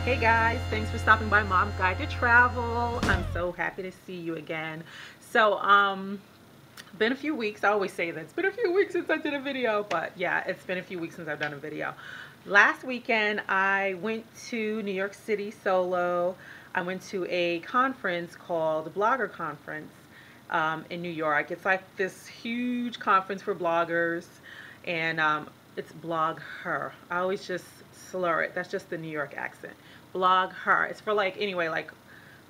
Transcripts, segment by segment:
Hey guys, thanks for stopping by Mom's Guide to Travel. I'm so happy to see you again. Been a few weeks. I always say that it's been a few weeks since I did a video, but yeah, it's been a few weeks since I've done a video. Last weekend I went to New York City solo. I went to a conference called the Blogger Conference in New York. It's like this huge conference for bloggers, and it's Blog Her. I always just slur it. That's just the New York accent. Blog Her. It's for like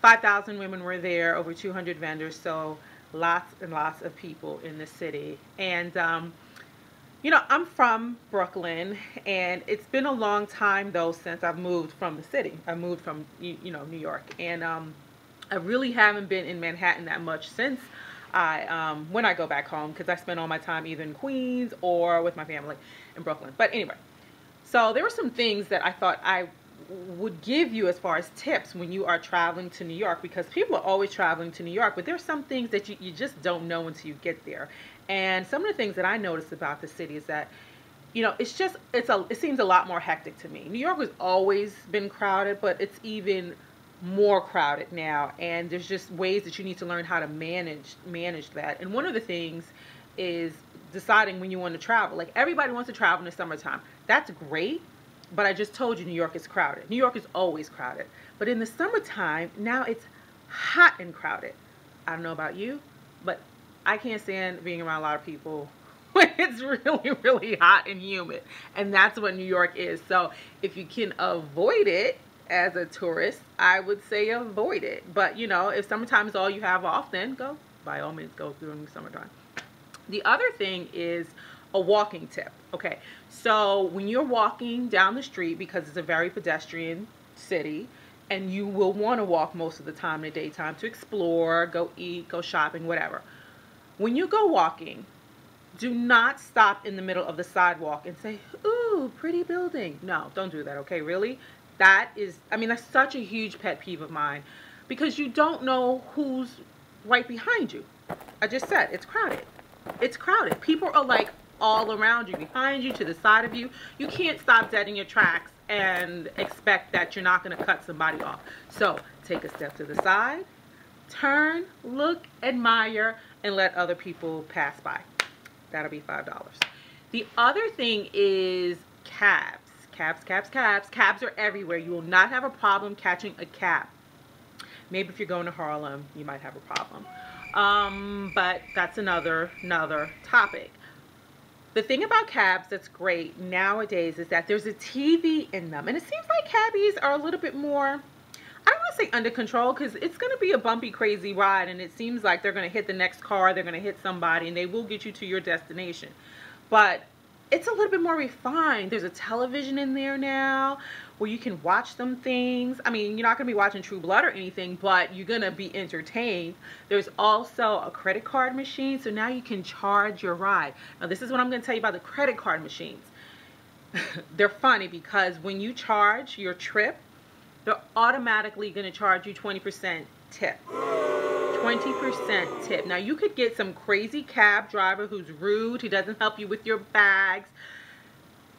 5,000 women were there, over 200 vendors, so lots and lots of people in the city. And I'm from Brooklyn, and it's been a long time though since I've moved from the city. I moved from New York, and I really haven't been in Manhattan that much since when I go back home, because I spend all my time either in Queens or with my family in Brooklyn. But anyway, so there were some things that I thought I would give you as far as tips when you are traveling to New York, because people are always traveling to New York, but there's some things that you just don't know until you get there. And some of the things that I noticed about the city is that, it seems a lot more hectic to me. New York has always been crowded, but it's even more crowded now, and there's just ways that you need to learn how to manage that. And one of the things is deciding when you want to travel. Like, everybody wants to travel in the summertime. That's great, but I just told you New York is crowded. New York is always crowded. But in the summertime, now it's hot and crowded. I don't know about you, but I can't stand being around a lot of people when it's really, really hot and humid. And that's what New York is. So if you can avoid it as a tourist, I would say avoid it. But, if summertime is all you have off, then go. By all means, go during the summertime. The other thing is a walking tip. Okay, so when you're walking down the street, because it's a very pedestrian city, and you will want to walk most of the time in the daytime to explore, go eat, go shopping, whatever. When you go walking, do not stop in the middle of the sidewalk and say, "Ooh, pretty building." No, don't do that, okay? Really? That's such a huge pet peeve of mine, because you don't know who's right behind you. I just said, it's crowded. It's crowded. People are like all around you, behind you, to the side of you. You can't stop dead in your tracks and expect that you're not going to cut somebody off. So take a step to the side, turn, look, admire, and let other people pass by. That'll be $5. The other thing is cabs. Cabs are everywhere. You will not have a problem catching a cab. Maybe if you're going to Harlem, you might have a problem. But that's another topic. The thing about cabs that's great nowadays is that there's a TV in them. And it seems like cabbies are a little bit more, I don't want to say under control, because it's going to be a bumpy, crazy ride. And it seems like they're going to hit the next car, they're going to hit somebody, and they will get you to your destination. But it's a little bit more refined. There's a television in there now where you can watch some things. I mean, you're not going to be watching True Blood or anything, but you're going to be entertained. There's also a credit card machine, so now you can charge your ride. Now, this is what I'm going to tell you about the credit card machines. They're funny, because when you charge your trip, they're automatically going to charge you 20% tip. 20% tip. Now, you could get some crazy cab driver who's rude, who doesn't help you with your bags,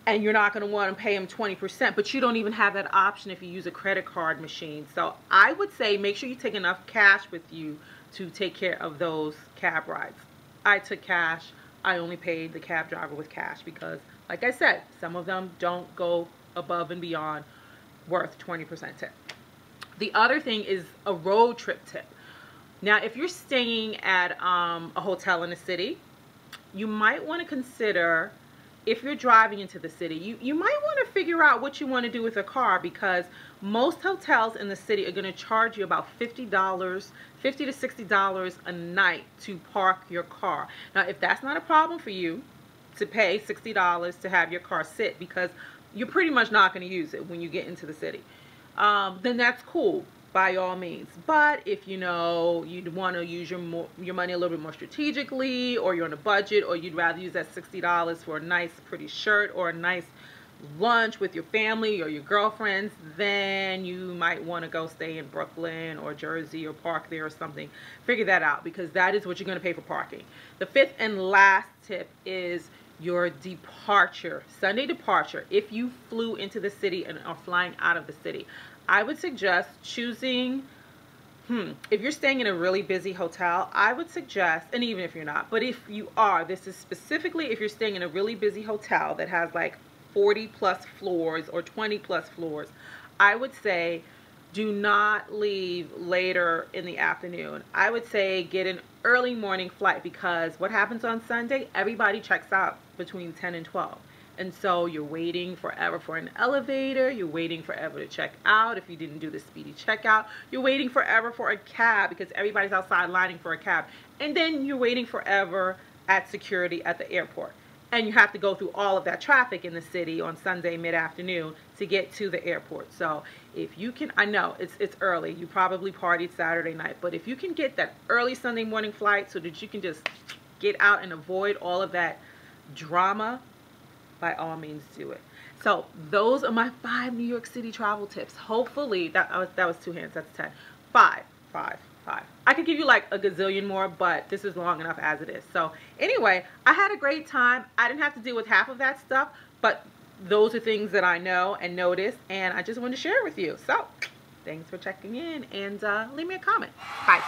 and you're not going to want to pay him 20%, but you don't even have that option if you use a credit card machine. So I would say make sure you take enough cash with you to take care of those cab rides. I took cash. I only paid the cab driver with cash because, like I said, some of them don't go above and beyond worth 20% tip. The other thing is a road trip tip. Now, if you're staying at a hotel in the city, you might want to consider, if you're driving into the city, you might want to figure out what you want to do with a car, because most hotels in the city are going to charge you about $50 to $60 a night to park your car. Now, if that's not a problem for you to pay $60 to have your car sit, because you're pretty much not going to use it when you get into the city, then that's cool, by all means. But if you'd want to use your money a little bit more strategically, or you're on a budget, or you'd rather use that $60 for a nice pretty shirt or a nice lunch with your family or your girlfriends, then you might want to go stay in Brooklyn or Jersey or park there or something. Figure that out, because that is what you're going to pay for parking. The fifth and last tip is your departure, Sunday departure. If you flew into the city and are flying out of the city, I would suggest choosing, if you're staying in a really busy hotel, I would suggest, and even if you're not, but if you are, this is specifically if you're staying in a really busy hotel that has like 40 plus floors or 20 plus floors, I would say do not leave later in the afternoon. I would say get an early morning flight, because what happens on Sunday, everybody checks out between 10 and 12. And so you're waiting forever for an elevator, you're waiting forever to check out if you didn't do the speedy checkout, you're waiting forever for a cab because everybody's outside lining for a cab, and then you're waiting forever at security at the airport. And you have to go through all of that traffic in the city on Sunday mid-afternoon to get to the airport. So if you can, I know it's early, you probably partied Saturday night, but if you can get that early Sunday morning flight so that you can just get out and avoid all of that drama, by all means do it. So those are my 5 New York City travel tips. Hopefully that was 2 hands, that's 10. 5. I could give you like a gazillion more, but this is long enough as it is. So anyway, I had a great time. I didn't have to deal with half of that stuff, but those are things that I know and notice, and I just wanted to share it with you. So thanks for checking in, and leave me a comment. Bye.